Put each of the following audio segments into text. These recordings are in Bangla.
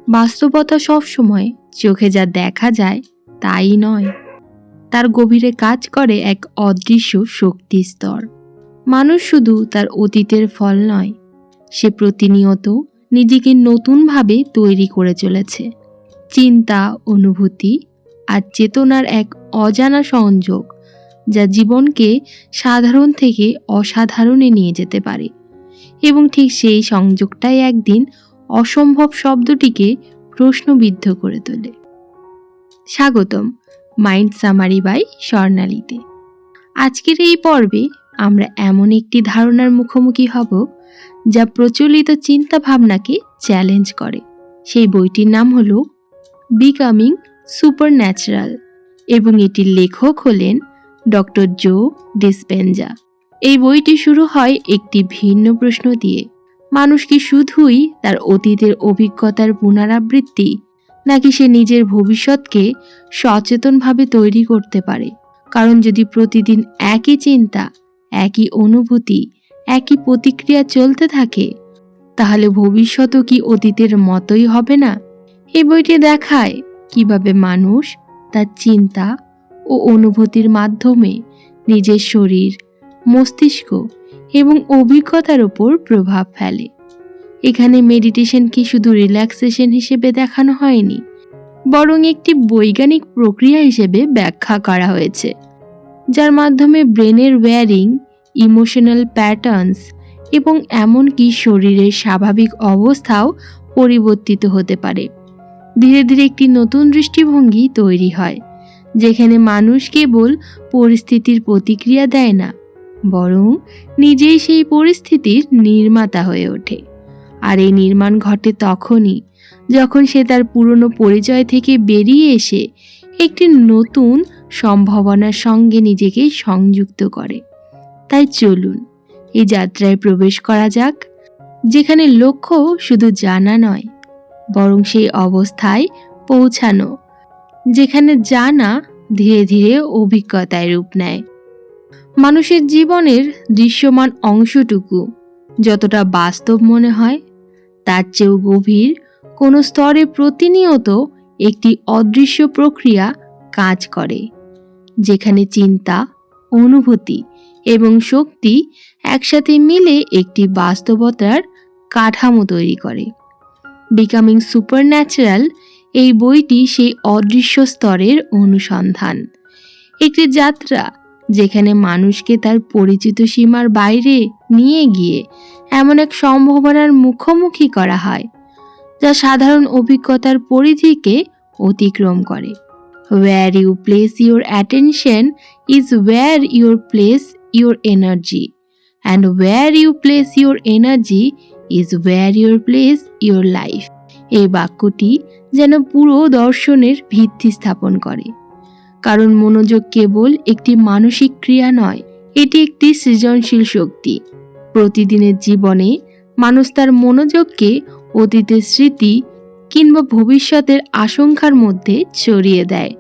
বাস্তবতা সবসময় চোখে যা দেখা যায় তাই নয়, তার গভীরে কাজ করে এক অদৃশ্য শক্তি স্তর। মানুষ শুধু তার অতীতের ফল নয়, সে প্রতিনিয়ত নিজেকে নতুনভাবে তৈরি করে চলেছে। চিন্তা, অনুভূতি আর চেতনার এক অজানা সংযোগ, যা জীবনকে সাধারণ থেকে অসাধারণে নিয়ে যেতে পারে। এবং ঠিক সেই সংযোগটাই একদিন অসম্ভব শব্দটিকে প্রশ্নবিদ্ধ করে তোলে। স্বাগতম মাইন্ড সামারি বাই স্বর্ণালীতে। আজকের এই পর্বে আমরা এমন একটি ধারণার মুখোমুখি হব যা প্রচলিত চিন্তা ভাবনাকে চ্যালেঞ্জ করে। সেই বইটির নাম হলো বিকামিং সুপারন্যাচারাল এবং এটির লেখক হলেন ডক্টর জো ডিসপেনজা। এই বইটি শুরু হয় একটি ভিন্ন প্রশ্ন দিয়ে: মানুষ কি শুধুই তার অতীতের অভিজ্ঞতার পুনরাবৃত্তি, নাকি সে নিজের ভবিষ্যৎকে সচেতনভাবে তৈরি করতে পারে? কারণ যদি প্রতিদিন একই চিন্তা, একই অনুভূতি, একই প্রতিক্রিয়া চলতে থাকে, তাহলে ভবিষ্যৎও কি অতীতের মতোই হবে না? এই বইটি দেখায় কিভাবে মানুষ তার চিন্তা ও অনুভূতির মাধ্যমে নিজের শরীর, মস্তিষ্ক এবং অভিজ্ঞতার উপর প্রভাব ফেলে। এখানে মেডিটেশনকে শুধু রিল্যাক্সেশন হিসেবে দেখানো হয়নি, বরং একটি বৈজ্ঞানিক প্রক্রিয়া হিসেবে ব্যাখ্যা করা হয়েছে, যার মাধ্যমে ব্রেনের ওয়্যারিং, ইমোশনাল প্যাটার্নস এবং এমনকি শরীরের স্বাভাবিক অবস্থাও পরিবর্তিত হতে পারে। ধীরে ধীরে একটি নতুন দৃষ্টিভঙ্গি তৈরি হয়, যেখানে মানুষ কেবল পরিস্থিতির প্রতিক্রিয়া দেয় না, বরং নিজেই সেই পরিস্থিতির নির্মাতা হয়ে ওঠে। আর এই নির্মাণ ঘটে তখনই যখন সে তার পুরনো পরিচয় থেকে বেরিয়ে এসে একটি নতুন সম্ভাবনার সঙ্গে নিজেকে সংযুক্ত করে। তাই চলুন এই যাত্রায় প্রবেশ করা যাক, যেখানে লক্ষ্য শুধু জানা নয়, বরং সেই অবস্থায় পৌঁছানো যেখানে জানা ধীরে ধীরে অভিজ্ঞতায় রূপ নেয়। মানুষের জীবনের দৃশ্যমান অংশটুকু যতটা বাস্তব মনে হয়, তার চেয়েও গভীর কোনো স্তরে প্রতিনিয়ত একটি অদৃশ্য প্রক্রিয়া কাজ করে, যেখানে চিন্তা, অনুভূতি এবং শক্তি একসাথে মিলে একটি বাস্তবতার কাঠামো তৈরি করে। বিকামিং সুপারন্যাচারাল এই বইটি সেই অদৃশ্য স্তরের অনুসন্ধান, একটি যাত্রা যেখানে মানুষকে তার পরিচিত সীমার বাইরে নিয়ে গিয়ে এমন এক সম্ভাবনার মুখোমুখি করা হয় যা সাধারণ অভিজ্ঞতার পরিধিকে অতিক্রম করে। Where you place your attention is where you place your energy, and where you place your energy is where you place your life. এই বাক্যটি যেন পুরো দর্শনের ভিত্তি স্থাপন করে, কারণ মনোযোগ কেবল একটি মানসিক ক্রিয়া নয়, এটি একটি সৃজনশীল শক্তি। প্রতিদিনের জীবনে মানুষ তার মনোযোগকে অতীতের স্মৃতি কিংবা ভবিষ্যতের আশঙ্কার মধ্যে ছড়িয়ে দেয়,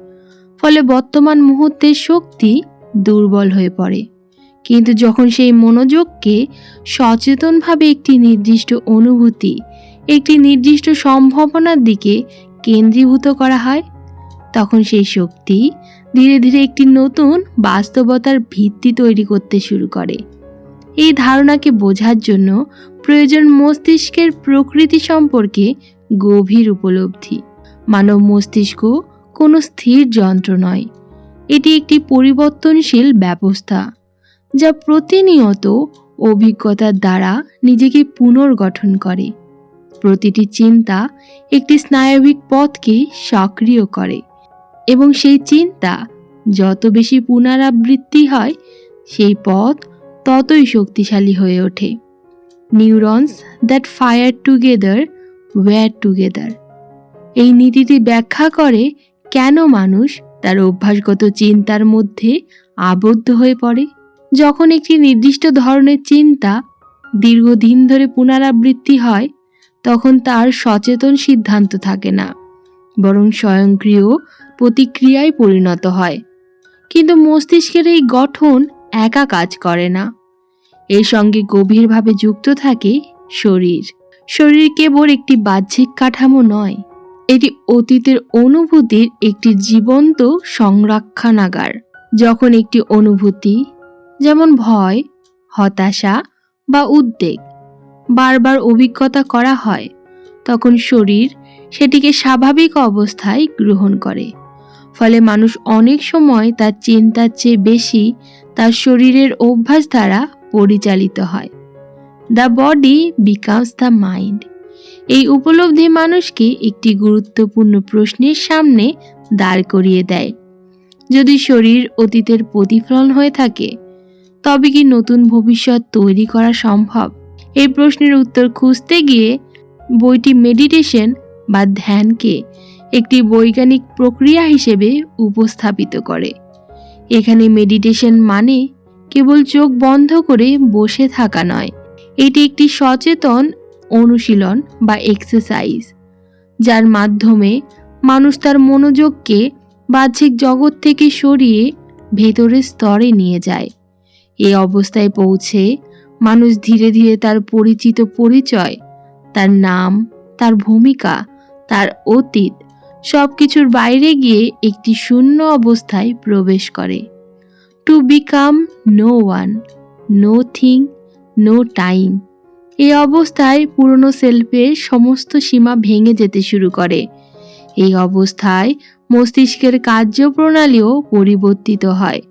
ফলে বর্তমান মুহূর্তের শক্তি দুর্বল হয়ে পড়ে। কিন্তু যখন সেই মনোযোগকে সচেতনভাবে একটি নির্দিষ্ট অনুভূতি, একটি নির্দিষ্ট সম্ভাবনার দিকে কেন্দ্রীভূত করা হয়, তখন সেই শক্তি ধীরে ধীরে একটি নতুন বাস্তবতার ভিত্তি তৈরি করতে শুরু করে। এই ধারণাকে বোঝার জন্য প্রয়োজন মস্তিষ্কের প্রকৃতি সম্পর্কে গভীর উপলব্ধি। মানব মস্তিষ্ক কোনো স্থির যন্ত্র নয়, এটি একটি পরিবর্তনশীল ব্যবস্থা যা প্রতিনিয়ত অভিজ্ঞতার দ্বারা নিজেকে পুনর্গঠন করে। প্রতিটি চিন্তা একটি স্নায়বিক পথকে সক্রিয় করে, এবং সেই চিন্তা যত বেশি পুনরাবৃত্তি হয়, সেই পথ ততই শক্তিশালী হয়ে ওঠে। Neurons that fire together wire together. এই নীতিটি ব্যাখ্যা করে কেন মানুষ তার অভ্যাসগত চিন্তার মধ্যে আবদ্ধ হয়ে পড়ে। যখন একটি নির্দিষ্ট ধরনের চিন্তা দীর্ঘদিন ধরে পুনরাবৃত্তি হয়, তখন তার সচেতন সিদ্ধান্ত থাকে না, বরং স্বয়ংক্রিয় প্রতিক্রিয়ায় পরিণত হয়। কিন্তু মস্তিষ্কের এই গঠন একা কাজ করে না, এর সঙ্গে গভীরভাবে যুক্ত থাকে শরীর। শরীর কেবল একটি বাহ্যিক কাঠামো নয়, এটি অতীতের অনুভূতির একটি জীবন্ত সংরক্ষণাগার। যখন একটি অনুভূতি, যেমন ভয়, হতাশা বা উদ্বেগ, বারবার অভিজ্ঞতা করা হয়, তখন শরীর সেটিকে স্বাভাবিক অবস্থায় গ্রহণ করে। ফলে মানুষ অনেক সময় তার চিন্তার চেয়ে বেশি তার শরীরের অভ্যাস দ্বারা পরিচালিত হয়। The body becomes the mind. এই উপলব্ধি মানুষকে একটি গুরুত্বপূর্ণ প্রশ্নের সামনে দাঁড় করিয়ে দেয়। যদি শরীর অতীতের প্রতিফলন হয়ে থাকে, তবে কি নতুন ভবিষ্যৎ তৈরি করা সম্ভব? এই প্রশ্নের উত্তর খুঁজতে গিয়ে বইটি মেডিটেশন বা ধ্যানকে একটি বৈজ্ঞানিক প্রক্রিয়া হিসেবে উপস্থাপিত করে। এখানে মেডিটেশন মানে কেবল চোখ বন্ধ করে বসে থাকা নয়, এটি একটি সচেতন অনুশীলন বা এক্সারসাইজ, যার মাধ্যমে মানুষ তার মনোযোগকে বাহ্যিক জগৎ থেকে সরিয়ে ভেতরের স্তরে নিয়ে যায়। এই অবস্থায় পৌঁছে মানুষ ধীরে ধীরে তার পরিচিত পরিচয়, তার নাম, তার ভূমিকা, তার অতীত সবকিছুর বাইরে গিয়ে একটি শূন্য অবস্থায় প্রবেশ করে। To become no one, no thing, no time. এই অবস্থায় পুরনো সেলফের সমস্ত সীমা ভেঙে যেতে শুরু করে। এই অবস্থায় মস্তিষ্কের কার্যপ্রণালীও পরিবর্তিত হয়।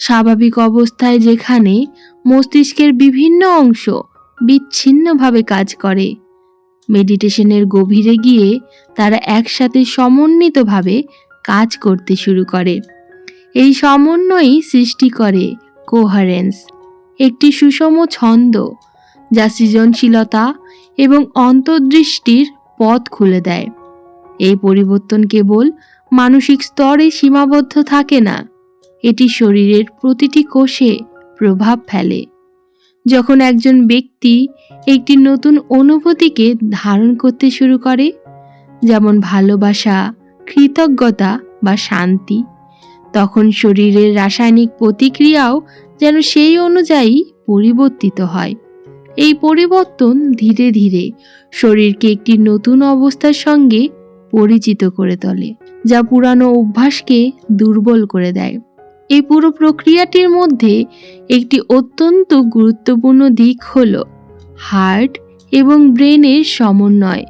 স্বাভাবিক অবস্থায় যেখানে মস্তিষ্কের বিভিন্ন অংশ বিচ্ছিন্নভাবে কাজ করে, মেডিটেশনের গভীরে গিয়ে তারা একসাথে সমন্বিতভাবে কাজ করতে শুরু করে। এই সমন্বয়ই সৃষ্টি করে কোহারেন্স, একটি সুষম ছন্দ যা সৃজনশীলতা এবং অন্তর্দৃষ্টির পথ খুলে দেয়। এই পরিবর্তন কেবল মানসিক স্তরে সীমাবদ্ধ থাকে না, এটি শরীরের প্রতিটি কোষে প্রভাব ফেলে। যখন একজন ব্যক্তি একটি নতুন অনুভূতিকে ধারণ করতে শুরু করে, যেমন ভালোবাসা, কৃতজ্ঞতা বা শান্তি, তখন শরীরের রাসায়নিক প্রতিক্রিয়াও যেন সেই অনুযায়ী পরিবর্তিত হয়। এই পরিবর্তন ধীরে ধীরে শরীরকে একটি নতুন অবস্থার সঙ্গে পরিচিত করে তোলে, যা পুরানো অভ্যাসকে দুর্বল করে দেয়। এই পুরো প্রক্রিয়াটির মধ্যে একটি অত্যন্ত গুরুত্বপূর্ণ দিক হল হার্ট এবং ব্রেনের সমন্বয়।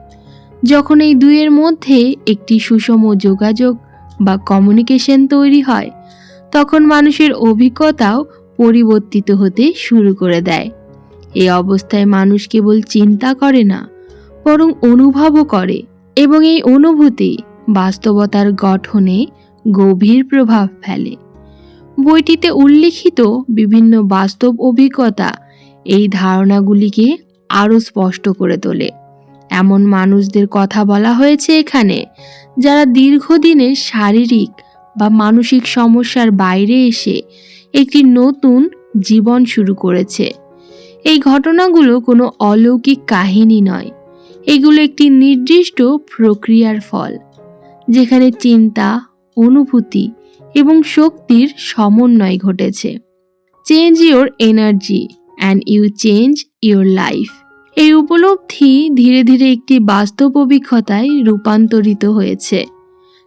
যখন এই দুইয়ের মধ্যে একটি সুষম যোগাযোগ বা কমিউনিকেশন তৈরি হয়, তখন মানুষের অভিজ্ঞতাও পরিবর্তিত হতে শুরু করে দেয়। এই অবস্থায় মানুষ কেবল চিন্তা করে না, বরং অনুভবও করে, এবং এই অনুভূতি বাস্তবতার গঠনে গভীর প্রভাব ফেলে। বইটিতে উল্লিখিত বিভিন্ন বাস্তব অভিজ্ঞতা এই ধারণাগুলিকে আরও স্পষ্ট করে তোলে। এমন মানুষদের কথা বলা হয়েছে এখানে, যারা দীর্ঘদিনের শারীরিক বা মানসিক সমস্যার বাইরে এসে একটি নতুন জীবন শুরু করেছে। এই ঘটনাগুলো কোনো অলৌকিক কাহিনী নয়, এগুলো একটি নির্দিষ্ট প্রক্রিয়ার ফল, যেখানে চিন্তা, অনুভূতি এবং শক্তির সমন্বয় ঘটেছে। Change your energy and you change your life. এই উপলব্ধি ধীরে ধীরে একটি বাস্তব অভিজ্ঞতায় রূপান্তরিত হয়েছে,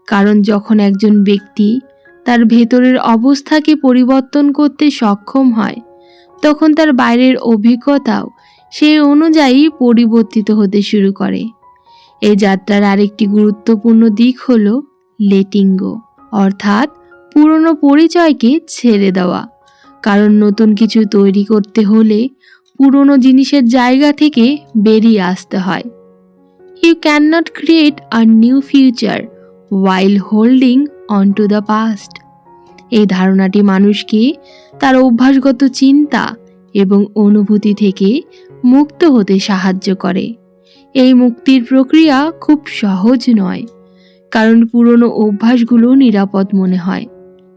কারণ যখন একজন ব্যক্তি তার ভেতরের অবস্থাকে পরিবর্তন করতে সক্ষম হয়, তখন তার বাইরের অভিজ্ঞতাও সেই অনুযায়ী পরিবর্তিত হতে শুরু করে। এই যাত্রার আরেকটি গুরুত্বপূর্ণ দিক হল লেটিং গো, অর্থাৎ পুরনো পরিচয়কে ছেড়ে দেওয়া। কারণ নতুন কিছু তৈরি করতে হলে পুরনো জিনিসের জায়গা থেকে বেরিয়ে আসতে হয়। You can not create a new future while holding on to the past। এই ধারণাটি মানুষকে তার অভ্যাসগত চিন্তা এবং অনুভূতি থেকে মুক্ত হতে সাহায্য করে। এই মুক্তির প্রক্রিয়া খুব সহজ নয়, কারণ পুরনো অভ্যাসগুলো নিরাপদ মনে হয়,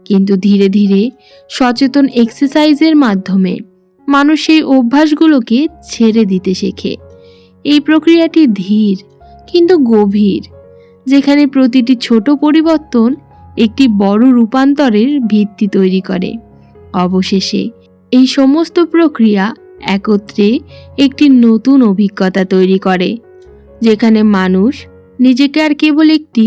কিন্তু ধীরে ধীরে সচেতন এক্সারসাইজের মাধ্যমে মানুষ সেই অভ্যাসগুলোকে ছেড়ে দিতে শেখে। এই প্রক্রিয়াটি ধীর কিন্তু গভীর, যেখানে প্রতিটি ছোট পরিবর্তন একটি বড় রূপান্তরের ভিত্তি তৈরি করে। অবশেষে এই সমস্ত প্রক্রিয়া একত্রে একটি নতুন অভিজ্ঞতা তৈরি করে, যেখানে মানুষ নিজেকে আর কেবল একটি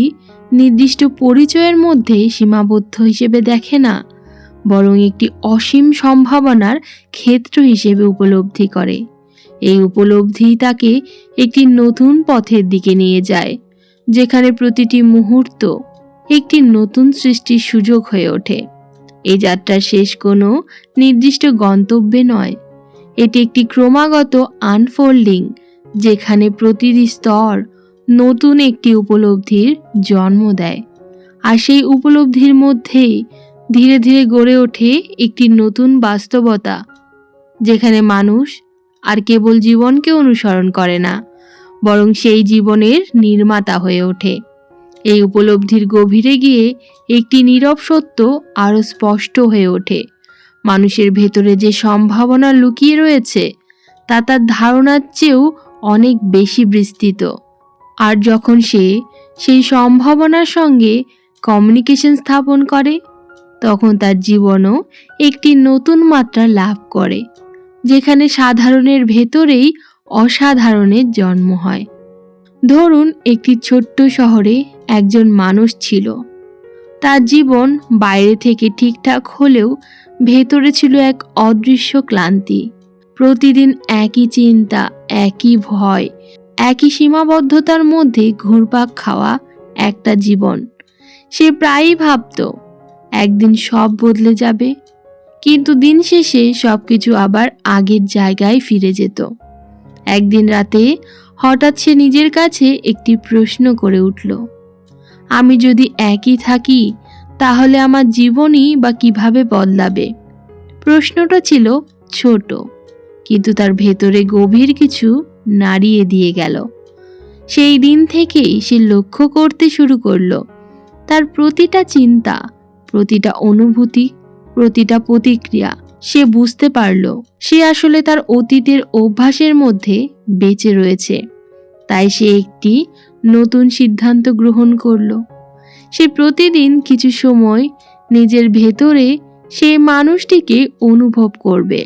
নির্দিষ্ট পরিচয়ের মধ্যে সীমাবদ্ধ হিসেবে দেখে না, বরং একটি অসীম সম্ভাবনার ক্ষেত্র হিসেবে উপলব্ধি করে। এই উপলব্ধি তাকে একটি নতুন পথের দিকে নিয়ে যায়, যেখানে প্রতিটি মুহূর্ত একটি নতুন সৃষ্টির সুযোগ হয়ে ওঠে। এই যাত্রার শেষ কোনো নির্দিষ্ট গন্তব্যে নয়, এটি একটি ক্রমাগত আনফোল্ডিং, যেখানে প্রতিটি স্তর নতুন একটি উপলব্ধির জন্ম দেয়। আর সেই উপলব্ধির মধ্যেই ধীরে ধীরে গড়ে ওঠে একটি নতুন বাস্তবতা, যেখানে মানুষ আর কেবল জীবনকে অনুসরণ করে না, বরং সেই জীবনের নির্মাতা হয়ে ওঠে। এই উপলব্ধির গভীরে গিয়ে একটি নীরব সত্য আরও স্পষ্ট হয়ে ওঠে। মানুষের ভেতরে যে সম্ভাবনা লুকিয়ে রয়েছে তা তার ধারণার চেয়েও অনেক বেশি বিস্তৃত। আর যখন সে সেই সম্ভাবনার সঙ্গে কমিউনিকেশন স্থাপন করে, তখন তার জীবনও একটি নতুন মাত্রা লাভ করে, যেখানে সাধারণের ভেতরেই অসাধারণের জন্ম হয়। ধরুন, একটি ছোট্ট শহরে একজন মানুষ ছিল। তার জীবন বাইরে থেকে ঠিকঠাক হলেও ভেতরে ছিল এক অদৃশ্য ক্লান্তি। প্রতিদিন একই চিন্তা, একই ভয়, একই সীমাবদ্ধতার মধ্যে ঘুরপাক খাওয়া একটা জীবন। সে প্রায়ই ভাবত একদিন সব বদলে যাবে, কিন্তু দিন শেষে সবকিছু আবার আগের জায়গায় ফিরে যেত। একদিন রাতে হঠাৎ সে নিজের কাছে একটি প্রশ্ন করে উঠল, আমি যদি একই থাকি তাহলে আমার জীবনই বা কিভাবে বদলাবে? প্রশ্নটা ছিল ছোট, কিন্তু তার ভেতরে গভীর কিছু নাড়িয়ে দিয়ে গেল। সেই দিন থেকেই সে লক্ষ্য করতে শুরু করলো তার প্রতিটা চিন্তা, প্রতিটা অনুভূতি, প্রতিটা প্রতিক্রিয়া। সে বুঝতে পারল সে আসলে তার অতীতের অভ্যাসের মধ্যে বেঁচে রয়েছে। তাই সে একটি নতুন সিদ্ধান্ত গ্রহণ করল। সে প্রতিদিন কিছু সময় নিজের ভেতরে সেই মানুষটিকে অনুভব করবে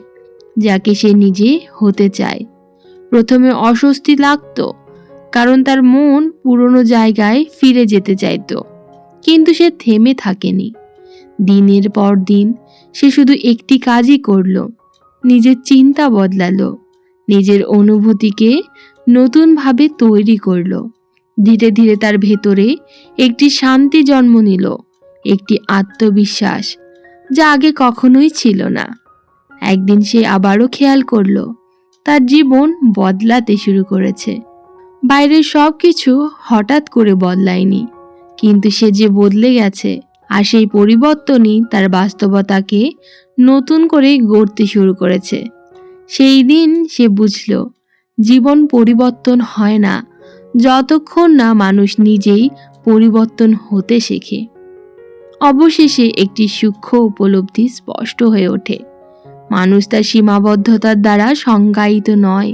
যাকে সে নিজে হতে চায়। প্রথমে অস্বস্তি লাগত, কারণ তার মন পুরনো জায়গায় ফিরে যেতে চাইত, কিন্তু সে থেমে থাকেনি। দিনের পর দিন সে শুধু একটি কাজই করল, নিজের চিন্তা বদলালো, নিজের অনুভূতিকে নতুনভাবে তৈরি করল। ধীরে ধীরে তার ভেতরে একটি শান্তি জন্ম নিল, একটি আত্মবিশ্বাস যা আগে কখনোই ছিল না। একদিন সে আবারও খেয়াল করল তার জীবন বদলাতে শুরু করেছে। বাইরের সব কিছু হঠাৎ করে বদলায়নি, কিন্তু সে যে বদলে গেছে, আর সেই পরিবর্তনই তার বাস্তবতাকে নতুন করে গড়তে শুরু করেছে। সেই দিন সে বুঝল জীবন পরিবর্তন হয় না যতক্ষণ না মানুষ নিজেই পরিবর্তন হতে শেখে। অবশেষে একটি সূক্ষ্ম উপলব্ধি স্পষ্ট হয়ে ওঠে। মানুষ তার সীমাবদ্ধতার দ্বারা সংজ্ঞায়িত নয়,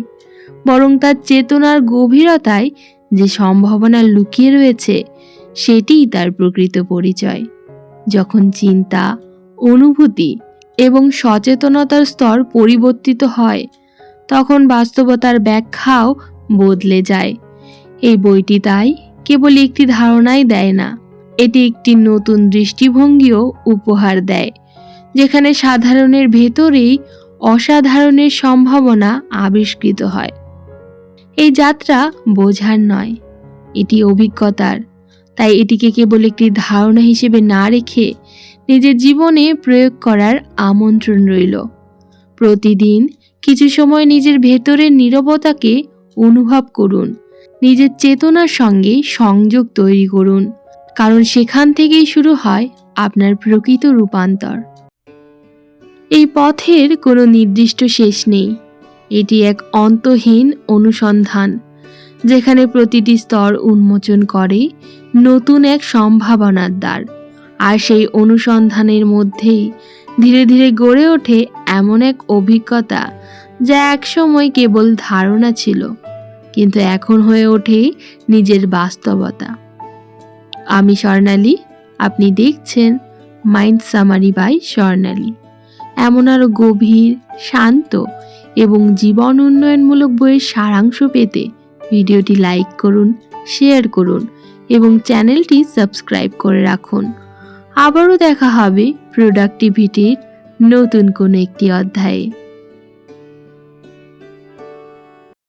বরং তার চেতনার গভীরতায় যে সম্ভাবনা লুকিয়ে রয়েছে সেটিই তার প্রকৃত পরিচয়। যখন চিন্তা, অনুভূতি এবং সচেতনতার স্তর পরিবর্তিত হয়, তখন বাস্তবতার ব্যাখ্যাও বদলে যায়। এই বইটি তাই কেবল একটি ধারণাই দেয় না, এটি একটি নতুন দৃষ্টিভঙ্গিও উপহার দেয়, যেখানে সাধারণের ভেতরেই অসাধারণের সম্ভাবনা আবিষ্কৃত হয়। এই যাত্রা বোঝার নয়, এটি অভিজ্ঞতার। তাই এটিকে কেবল একটি ধারণা হিসেবে না রেখে নিজের জীবনে প্রয়োগ করার আমন্ত্রণ রইল। প্রতিদিন কিছু সময় নিজের ভেতরের নীরবতাকে অনুভব করুন, নিজের চেতনার সঙ্গে সংযোগ তৈরি করুন, কারণ সেখান থেকেই শুরু হয় আপনার প্রকৃত রূপান্তর। এই পথের কোনো নির্দিষ্ট শেষ নেই, এটি এক অন্তহীন অনুসন্ধান, যেখানে প্রতিটি স্তর উন্মোচন করে নতুন এক সম্ভাবনার দ্বার। আর সেই অনুসন্ধানের মধ্যেই ধীরে ধীরে গড়ে ওঠে এমন এক অভিজ্ঞতা যা একসময় কেবল ধারণা ছিল, কিন্তু এখন হয়ে ওঠে নিজের বাস্তবতা। আমি স্বর্ণালী, আপনি দেখছেন মাইন্ড সামারি বাই স্বর্ণালী। এমন আরও গভীর, শান্ত এবং জীবন উন্নয়নমূলক বইয়ের সারাংশ পেতে ভিডিওটি লাইক করুন, শেয়ার করুন এবং চ্যানেলটি সাবস্ক্রাইব করে রাখুন। আবারও দেখা হবে প্রোডাক্টিভিটির নতুন কোনো একটি অধ্যায়ে।